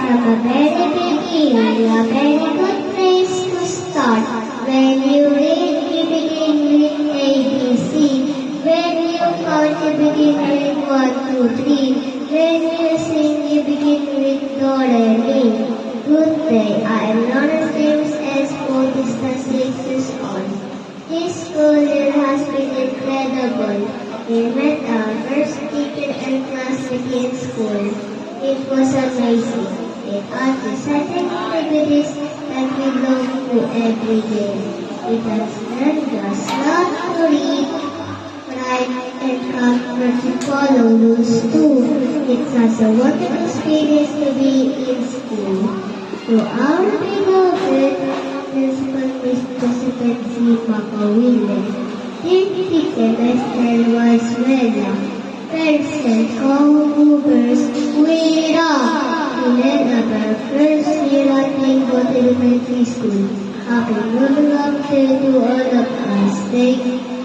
from a very beginning, a very good place to start. When you read, you begin with A, B, C. When you count, you begin with 1, 2, 3. When you sing, you begin with Do, Re, Mi. Good day, I am Lawrence James S. School Distance 6 years old. This school year has been incredible. We met our first teacher and classmate in school. It was amazing. It had exciting activities that we love to do every day. It has learned us not to read, write, and count, but to follow rules too. It's such a wonderful experience to be in school. To our beloved Principal Miss Josephine C. Macawile, Dear Teacher Esther Valenzuela, friends and co-movers, we rock! We led up our first year at Lincoln Elementary School. Happy Good Luck to all of us. Thank you.